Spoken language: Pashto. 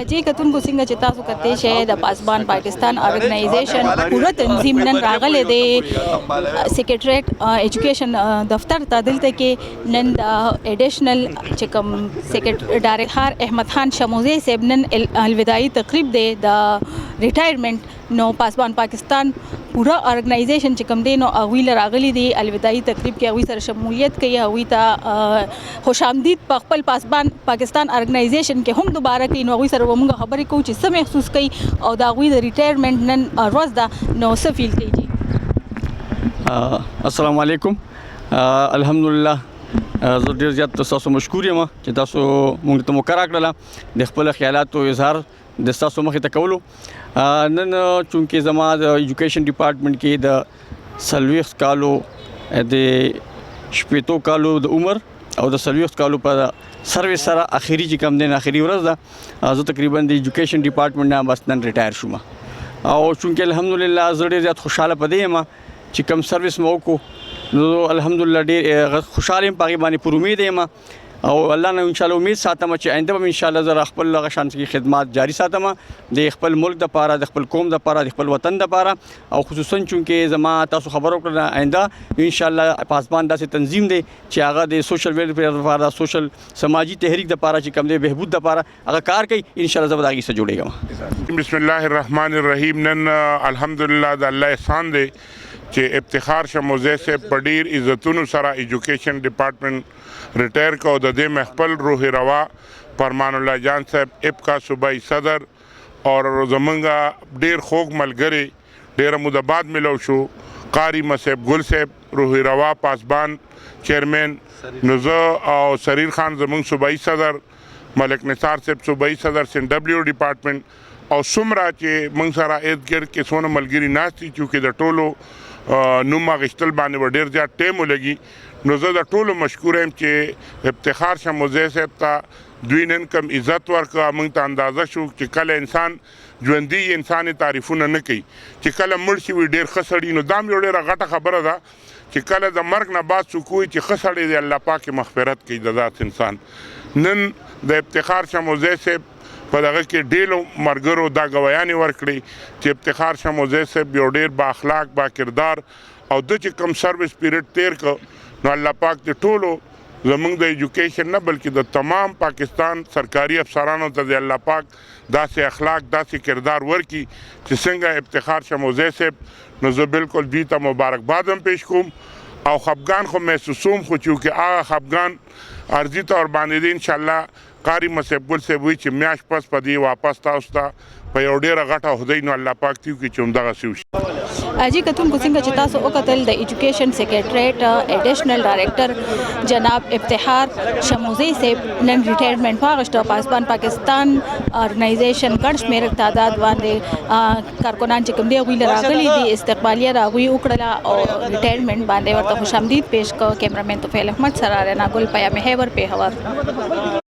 जी कतुन को सिंगा चिता सु कते शे द पासबान पाकिस्तान ऑर्गेनाइजेशन पूरा तंजीम नन रागले दे सेक्रेटरीट एजुकेशन दफ्तर तदिलते के नन द एडिशनल चिकम सेक्रेटरी डायरेक्टर अहमद खान शमोजे से नन अलविदाई तकरीब दे द रिटायरमेंट नो पासबान पाकिस्तान पूरा ऑर्गेनाइजेशन चिकम दे नो अवील रागली दी अलविदाई तकरीब के अवी सर शमूलियत के अवी ता खुशामदीद पखपल पासबान पाकिस्तान ऑर्गेनाइजेशन के हम दोबारा की नो अवी सर वमुंगा खबर को चिस्से महसूस कई और दावी द रिटायरमेंट नन रोज दा नो से फील कई जी। अस्सलाम वालेकुम। अल्हम्दुलिल्लाह زه ډېر زیات تاسو مشکور یم چې تاسو موږ ته مقرره کړله د خپل خیالاتو اظهار د تاسو مخې ته کولو. نن چونکې زما د ایجوکیشن ډپارټمنټ کې د 40 کالو د 80 کالو د عمر او د 40 کالو په سرویس سره اخیری چې کم دین اخیری ورځ ده زه تقریبا د ایجوکیشن ډپارټمنټ نه بس نن ریټایر شوم او چونکې الحمدلله زه ډېر زیات خوشاله پدې یم چې کم سرویس مو وکړو نو الحمدلله ډېر خوشاله یم پاغي باندې پر امید یم او الله نه ان شاء الله امید ساتم چې آینده به ان شاء الله زه خپل غشان کی خدمات جاری ساتم د خپل ملک د پاره د خپل قوم د پاره د خپل وطن د پاره او خصوصا چونکې زما تاسو خبرو کړل آینده ان شاء الله پاسبان داسې تنظیم دی چې هغه د سوشل ویلفیر لپاره سوشل سماجی تحریک د پاره چې کم دی بهبود د پاره هغه کار کوي ان شاء الله زه داګي سره جوړېږم. بسم الله الرحمن الرحیم. نن الحمدلله د الله احسان دی چې افتخار شموزه سے پډیر عزتونو سره ایجوکیشن ډپارټمنټ ریټایر کو د دې محفل روح روا فرمان الله جان صاحب اپکا صوبائی صدر اور زمنګا ډیر خوږ ملګری ډیر مدباد ملو شو قاری مصعب ګل صاحب روح روا پاسبان چیئرمین نزو او سریر خان زمنګ صوبائی صدر ملک نثار صاحب صوبائی صدر سن ډبلیو ډپارټمنټ او سمرا چې موږ سره اېدګر کې سونه ملګری ناشتي چې د ټولو نوم غشتل باندې ډېر زیات ټیم ولګي نو زه د ټولو مشکور یم چې افتخار شموزه صاحب ته دوی نن کم عزت ورکړه. موږ ته اندازه شو چې کله انسان ژوندي انسان تعریفونه نه کوي چې کله مړ شي وي ډېر ښه سړي نو دا هم یو ډېره غټه خبره ده چې کله د مرګ نه بعد څوک وایي چې ښه سړی دی الله پاک مغفرت کوي د ذات انسان. نن د افتخار شموزه صاحب په دغه کې ډېرو ملګرو دا ګویانې ورکړې چې افتخار شموزه صاحب یو ډېر با اخلاق با کردار او د چې کم سروس پیریډ تیر کړ نو الله پاک د ټولو زمونږ د ایجوکیشن نه بلکې د تمام پاکستان سرکاري افسرانو ته د الله پاک داسې اخلاق داسې کردار ورکړي چې څنګه افتخار شموزه صاحب نو زه بالکل دوی ته مبارکباد هم پیش کوم او خفګان خو محسوسوم خو چونکې هغه خفګان عرضي طور باندې دی انشاءالله قاری مصعب ګل صاحب وایي چې میاشت پس په دې واپس تاسو ته په یو ډېره غټه عہدی نو الله پاک تیو کې چې همدغسې وشي. جی کتون کو څنګه چې تاسو وکتل د ایجوکیشن سیکریټریټ ایډیشنل ډایریکټر جناب افتخار شموزی صاحب نن ریټایرمنټ واغشته پاسبان پاکستان آرګنایزیشن ګڼ شمېر تعداد باندې کارکنان چې کوم دی هغوی راغلي دي استقبالیه د هغوی وکړله او ریټایرمنټ باندې ورته خوش آمدید پیش کړه. کیمرامین طفیل احمد سره رنا ګل پیام هیور پیښور.